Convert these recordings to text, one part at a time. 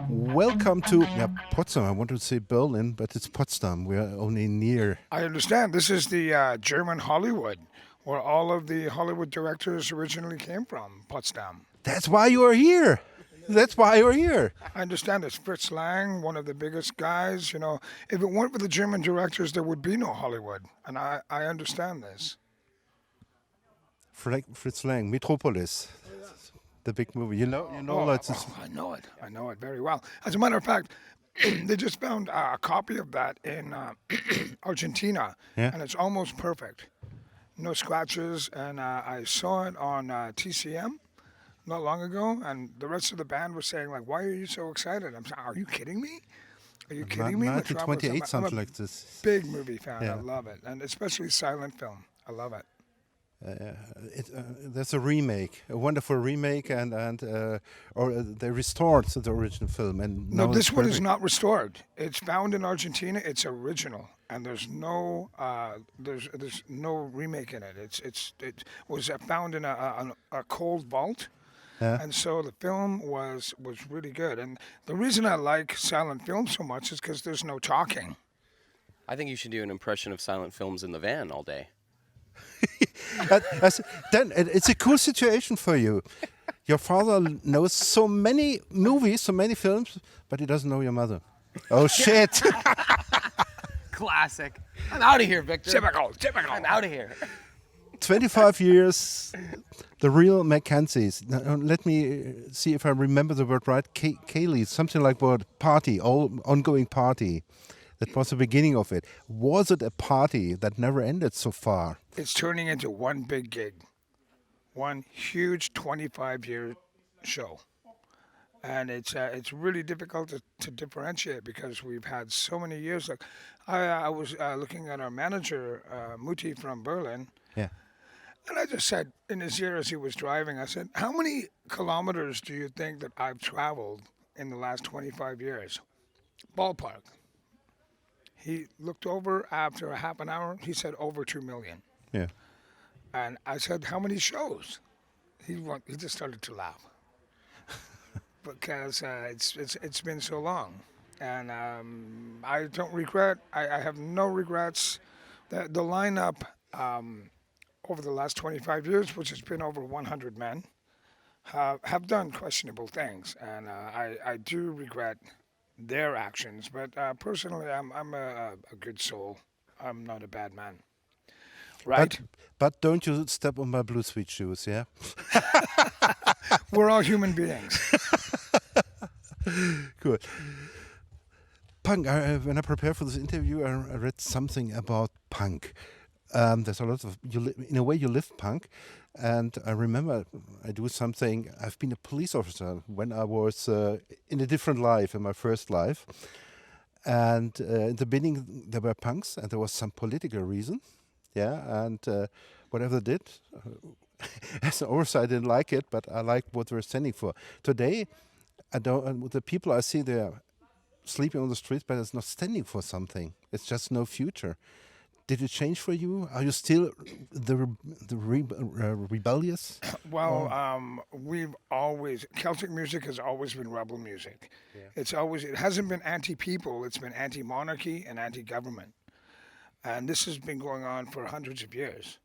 Welcome to Potsdam. I want to say Berlin, but it's Potsdam. We are only near. I understand. This is the German Hollywood, where all of the Hollywood directors originally came from, Potsdam. That's why you are here. That's why you're here. I understand it's Fritz Lang, one of the biggest guys. If it weren't for the German directors, there would be no Hollywood. And I understand this. Fritz Lang, Metropolis, the big movie. Lots of. I know it. I know it very well. As a matter of fact, they just found a copy of that in Argentina, Yeah. and it's almost perfect. No scratches, and I saw it on TCM not long ago, and the rest of the band was saying, like, why are you so excited? I'm saying, are you kidding me? Are you kidding me? 1928, I'm something a like this. big movie fan. Yeah. I love it, and especially silent film. I love it. There's a remake, a wonderful remake, or they restored the original film, and No, now this it's one is perfect. not restored. It's found in Argentina. It's original, and there's no remake in it. It was found in a cold vault, Yeah. and so the film was really good. And the reason I like silent film so much is because there's no talking. I think you should do an impression of silent films in the van all day. Then it's a cool situation for you. Your father knows so many movies, so many films, but he doesn't know your mother. Oh shit! Classic. I'm out of here, Victor. Typical. I'm out of here. 25 years, the Real McKenzies. Now, let me see if I remember the word right. Kaylee, something like word party, ongoing party. That was the beginning of it. Was it a party that never ended so far? It's turning into one big gig, one huge 25-year show. And it's really difficult to differentiate because we've had so many years. Like I was looking at our manager, Muti from Berlin, Yeah. and I just said in his ear as he was driving, I said, how many kilometers do you think that I've traveled in the last 25 years? Ballpark. He looked over after a half an hour. He said over 2 million. Yeah. And I said, how many shows? He just started to laugh because it's been so long, and I don't regret. I have no regrets. The lineup over the last 25 years, which has been over 100 men, have done questionable things, and I do regret their actions. But personally, I'm a good soul. I'm not a bad man. Right? But don't you step on my blue sweet shoes, yeah? We're all human beings. Cool. Punk. When I prepared for this interview, I read something about punk. There's a lot of in a way you live punk, and I remember I do something. I've been a police officer when I was in a different life, in my first life, and in the beginning there were punks, and there was some political reason, yeah, and whatever they did. As an officer, I didn't like it, but I liked what we're standing for. Today, I don't. And the people I see, they're sleeping on the streets, but it's not standing for something. It's just no future. Did it change for you? Are you still rebellious? Well, we've always Celtic music has always been rebel music. Yeah. It hasn't been anti-people. It's been anti-monarchy and anti-government, and this has been going on for hundreds of years.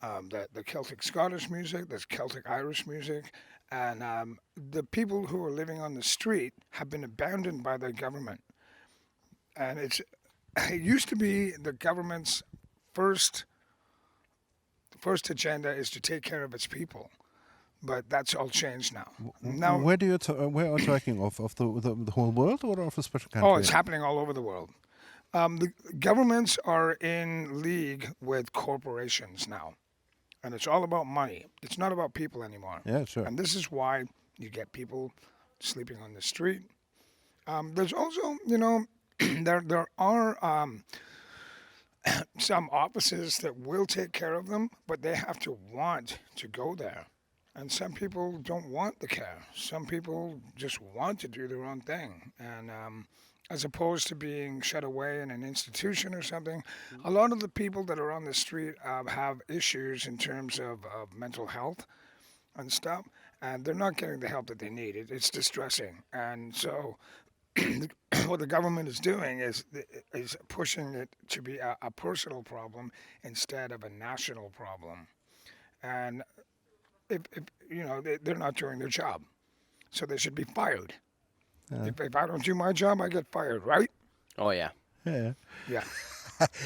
The Celtic Scottish music, there's Celtic Irish music, and the people who are living on the street have been abandoned by their government. And it used to be the government's first agenda is to take care of its people, but that's all changed now. Now, Where are you talking of the whole world or of a special country? oh, it's happening all over the world. The governments are in league with corporations now, and it's all about money. It's not about people anymore. Yeah, sure. And this is why you get people sleeping on the street. There's also, there are some offices that will take care of them, but they have to want to go there. And some people don't want the care. Some people just want to do their own thing. And as opposed to being shut away in an institution or something, a lot of the people that are on the street have issues in terms of mental health. and stuff, and they're not getting the help that they need. It's distressing, and so what the government is doing is pushing it to be a personal problem instead of a national problem. And if they're not doing their job, so they should be fired. Yeah. If I don't do my job, I get fired, right? Oh yeah. Yeah. Yeah.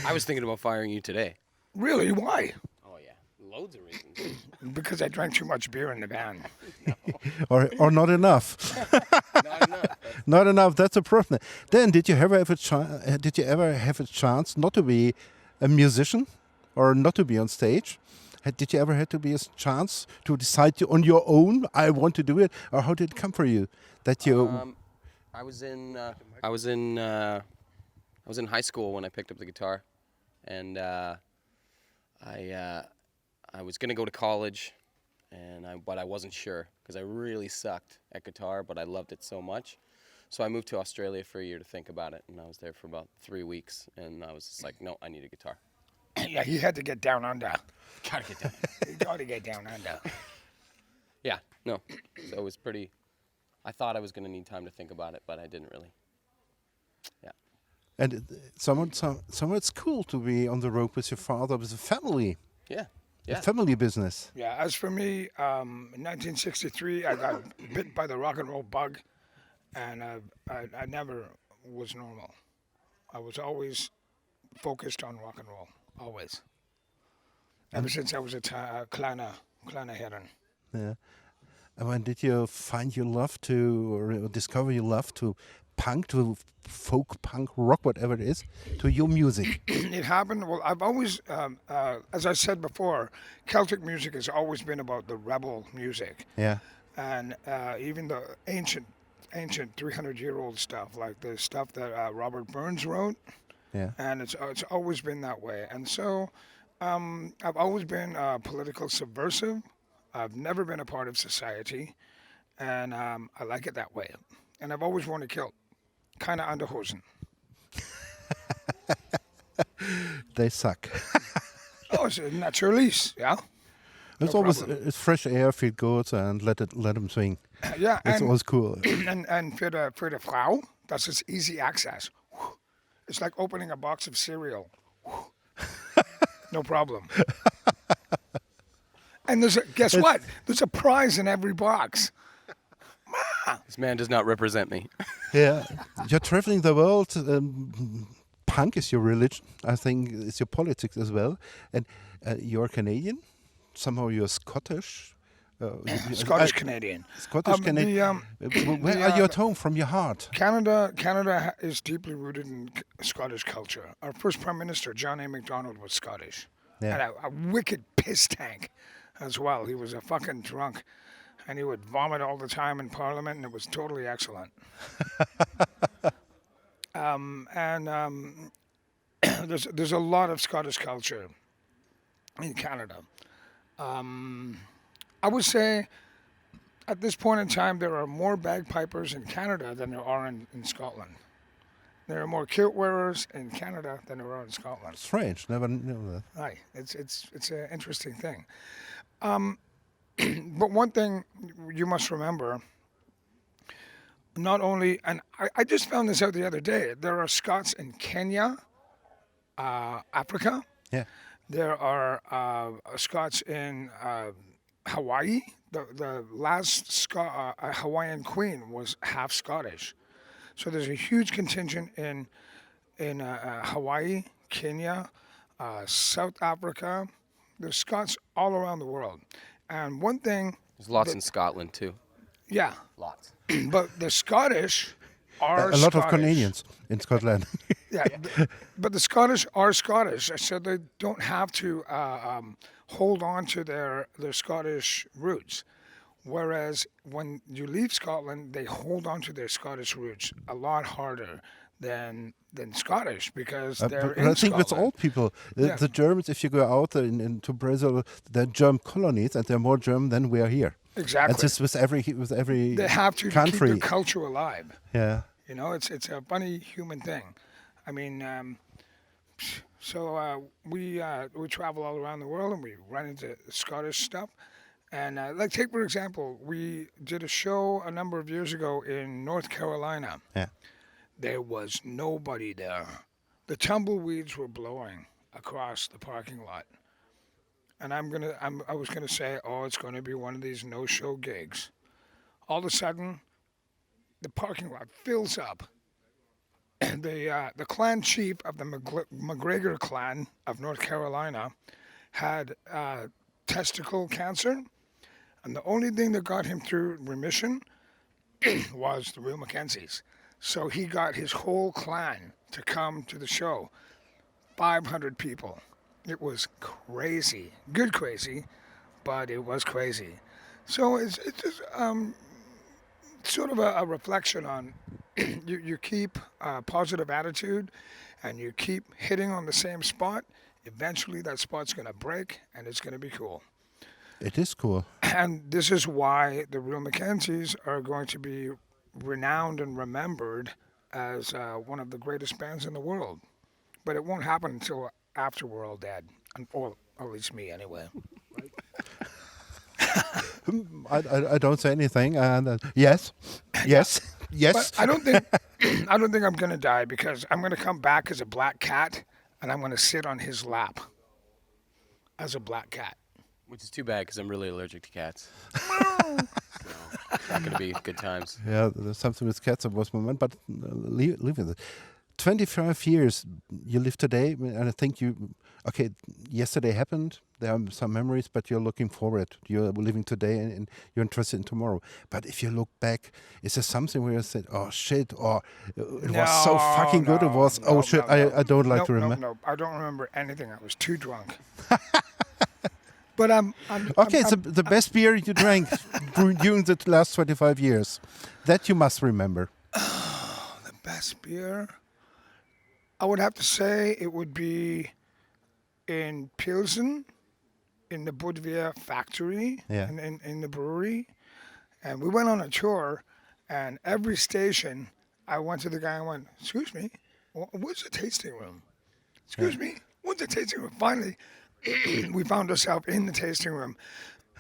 I was thinking about firing you today. Really? Why? Oh yeah. Loads of reasons. Because I drank too much beer in the van. Or not enough. Not enough. Not enough. That's a problem. Then, did you ever have did you ever have a chance not to be a musician or not to be on stage? Did you ever have to be a chance to decide on your own? I want to do it, or how did it come for you that you? I was in I was in I was in high school when I picked up the guitar, and I was gonna go to college, but I wasn't sure because I really sucked at guitar, but I loved it so much. So I moved to Australia for a year to think about it, and I was there for about 3 weeks, and I was just like, no, I need a guitar. Yeah, he had to get down under. Gotta get down. He got to get down under. Yeah, no. So it was pretty. I thought I was gonna need time to think about it, but I didn't really. Yeah. And someone it's cool to be on the road with your father, with a family, Yeah. a Yeah. family business. Yeah, as for me, in 1963, I got bit by the rock and roll bug, and I never was normal. I was always focused on rock and roll, always. Ever since I was a kleiner Herren. Yeah. And when did you find your love to, or discover your love to punk, to folk, punk, rock, whatever it is, to your music? It happened. Well, I've always, as I said before, Celtic music has always been about the rebel music, Yeah. and even the ancient 300-year-old stuff, like the stuff that Robert Burns wrote, Yeah. and it's always been that way. And so, I've always been political subversive. I've never been a part of society, and I like it that way. And I've always worn a kilt, kind of underhosen. They suck. Oh, it's a natural release, yeah. It's No always problem. it's fresh air, feel good, and let them swing. Yeah, It's and always cool. and for the Frau, that's just easy access. It's like opening a box of cereal. No problem. And guess what? There's a prize in every box. This man does not represent me. Yeah, you're traveling the world. Punk is your religion. I think it's your politics as well. And you're Canadian. Somehow you're Scottish. Scottish Canadian. Scottish Canadian. Where are you at home from your heart? Canada is deeply rooted in Scottish culture. Our first Prime Minister, John A. Macdonald, was Scottish. Yeah. And a wicked piss tank as well. He was a fucking drunk. And he would vomit all the time in Parliament, and it was totally excellent. There's a lot of Scottish culture in Canada. I would say at this point in time, there are more bagpipers in Canada than there are in Scotland. There are more kilt wearers in Canada than there are in Scotland. Strange. Never knew that. Aye, it's an interesting thing. But one thing you must remember, not only, and I just found this out the other day, there are Scots in Kenya, Africa. Yeah. There are Scots in Hawaii. The last Hawaiian queen was half Scottish. So there's a huge contingent in Hawaii, Kenya, South Africa. There's Scots all around the world. And one thing, There's lots in Scotland too. yeah, Lots. but the Scottish are A lot of Scottish. Canadians in Scotland. Yeah, but the Scottish are Scottish, so they don't have to hold on to their Scottish roots. Whereas when you leave Scotland, they hold on to their Scottish roots a lot harder than Scottish because they're But in I think that's Scotland. all people. Yeah. The Germans, if you go out into Brazil, they're German colonies, and they're more German than we are here. Exactly. And this with every They have to keep country. their culture alive. Yeah. You know, it's a funny human thing. I mean, so we travel all around the world and we run into Scottish stuff, And like, take for example, we did a show a number of years ago in North Carolina. Yeah. There was nobody there. The tumbleweeds were blowing across the parking lot. And I was gonna say, oh, it's gonna be one of these no-show gigs. All of a sudden, the parking lot fills up. And the clan chief of the McGregor clan of North Carolina had testicle cancer, and the only thing that got him through remission was the Real McKenzies. So he got his whole clan to come to the show. 500 people. It was crazy. Good crazy, but it was crazy. So it's just sort of a reflection on you keep a positive attitude and you keep hitting on the same spot. Eventually that spot's going to break and it's going to be cool. It is cool. And this is why the Real McKenzies are going to be renowned and remembered as one of the greatest bands in the world. But it won't happen until after we're all dead, or at least me anyway. I don't say anything. And yes, yes, yes. But I don't think I'm gonna die, because I'm gonna come back as a black cat and I'm gonna sit on his lap as a black cat. Which is too bad because I'm really allergic to cats. Not going to be good times. Yeah, there's something with cats that was moment, but leave with it. 25 years you live today, and I think yesterday happened. There are some memories, but you're looking forward. You're living today, and you're interested in tomorrow. But if you look back, is there something where you said, "Oh shit," or "It was so fucking good"? It was, "Oh shit, I don't like to remember." No, I don't remember anything. I was too drunk. But it's the best beer you drank during the last 25 years. That you must remember. The best beer? I would have to say it would be in Pilsen, in the Budwehr factory, Yeah. in the brewery. And we went on a tour, and every station, I went to the guy and went, "Excuse me, where's the tasting room? Excuse me, where's the tasting room?" Finally, we found ourselves in the tasting room,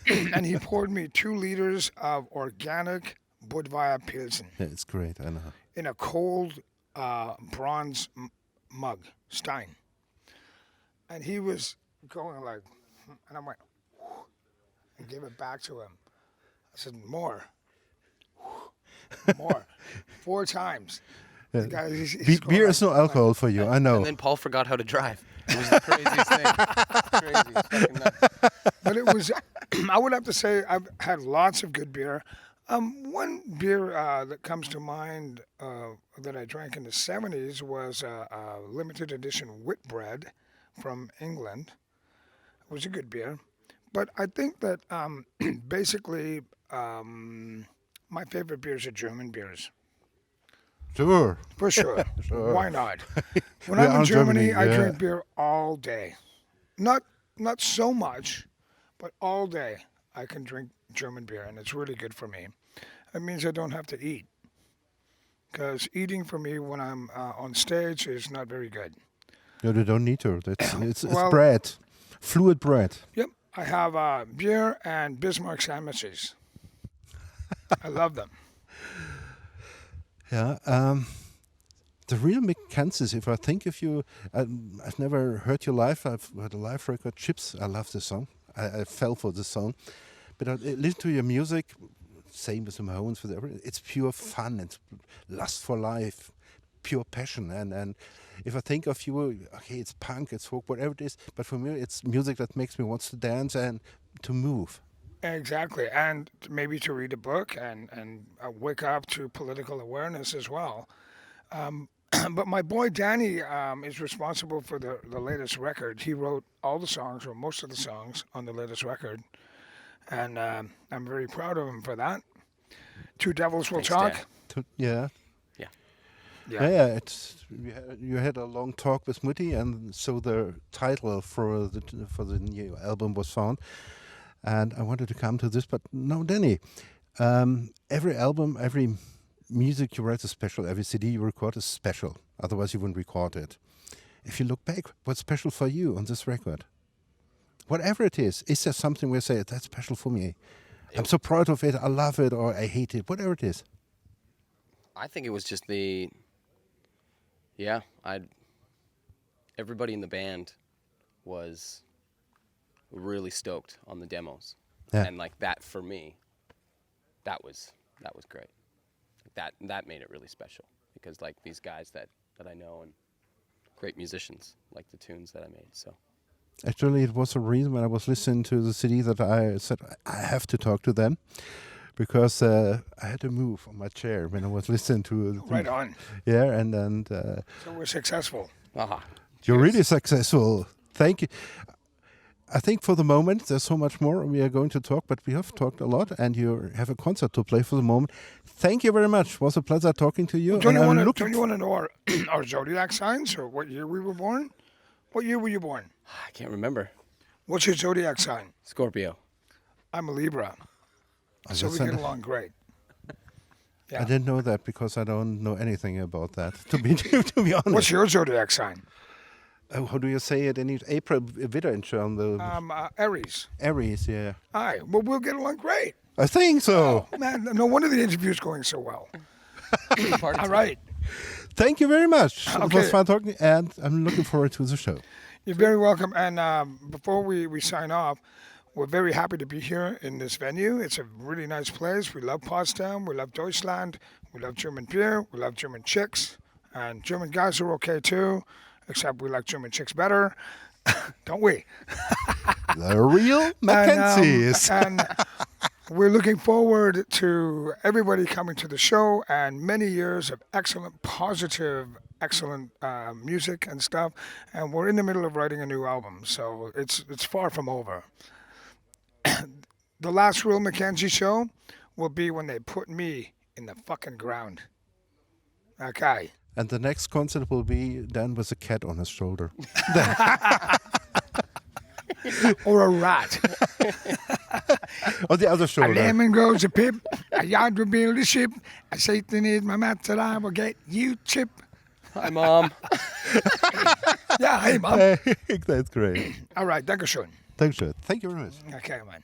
and he poured me 2 liters of organic Budwehr Pilsen Yeah, it's great. I know. in a cold bronze mug, stein. And he was going like, and I went, and gave it back to him. I said, "More, more," 4 times. The guy, he's going Beer like, is no alcohol for you. I know. And then Paul forgot how to drive. It was the craziest thing. Crazy. Fucking nuts. But it was, I would have to say, I've had lots of good beer. One beer that comes to mind that I drank in the 70s was a limited edition Whitbread from England. It was a good beer. But I think that basically my favorite beers are German beers. Sure. For sure. Why not? When We I'm are in in Germany, Germany, I yeah. drink beer all day. Not so much, but all day I can drink German beer, and it's really good for me. It means I don't have to eat, because eating for me when I'm on stage is not very good. You don't need to. It's Well- bread, fluid bread. Yep, I have beer and Bismarck sandwiches. I love them. Yeah. The Real McKenzies, if I think of you, I've never heard you live. I've heard a live record, Chips. I love the song. I fell for the song. But I listen to your music, same with the Mahones, with everything. It's pure fun. It's lust for life, pure passion. And if I think of you, okay, it's punk, it's folk, whatever it is. But for me, it's music that makes me want to dance and to move. Exactly, and maybe to read a book and wake up to political awareness as well. But my boy Danny is responsible for the latest record. He wrote all the songs, or most of the songs, on the latest record, and I'm very proud of him for that. Two Devils Will Thanks, Talk. Dan. Yeah. Yeah, it's you had a long talk with Mutti, and so the title for the new album was found. And I wanted to come to this, but no, Danny. Every album, every music you write is special. Every CD you record is special. Otherwise, you wouldn't record it. If you look back, what's special for you on this record? whatever it is there something where you say that's special for me? I'm so proud of it. I love it, or I hate it. Whatever it is. I think it was just everybody in the band was really stoked on the demos. Yeah. And like that for me, that was great. That made it really special because like these guys that I know and great musicians like the tunes that I made. So Actually, it was a reason when I was listening to the CD that I said I have to talk to them, because I had to move on my chair when I was listening to. Right on. Yeah, and So we're successful. aha. you're really successful. Thank you. I think for the moment there's so much more we are going to talk, but we have talked a lot, and you have a concert to play for the moment. Thank you very much. It was a pleasure talking to you. Don't and you I'm want looking to know our zodiac signs or what year we were born? What year were you born? I can't remember. What's your zodiac sign? Scorpio. I'm a Libra. So we that's get along great. I didn't know that because I don't know anything about that. To be honest. What's your zodiac sign? How do you say it in April? Widder in German. Aries. Aries, yeah. Aye. Well, we'll get along great. I think so. Man, no wonder the interview's going so well. All right. Thank you very much. It Okay. was fun talking, and I'm looking forward to the show. You're very welcome. And before we sign off, we're very happy to be here in this venue. It's a really nice place. We love Potsdam. We love Deutschland. We love German beer. We love German chicks. And German guys are okay too, except we like German chicks better. Don't we? The Real McKenzies. And we're looking forward to everybody coming to the show and many years of excellent, positive, excellent music and stuff. And we're in the middle of writing a new album, so it's far from over. The last Real McKenzie show will be when they put me in the fucking ground. Okay. And the next concert will be Dan with a cat on his shoulder. Or a rat. On the other A shoulder. lemon grows a pip, a yard will build a ship, a Satan is my mat that I will get you chip. Hi, Mom. Yeah, hey, Mom. That's great. All right, Dankeschön. Thank you very much. Okay, man.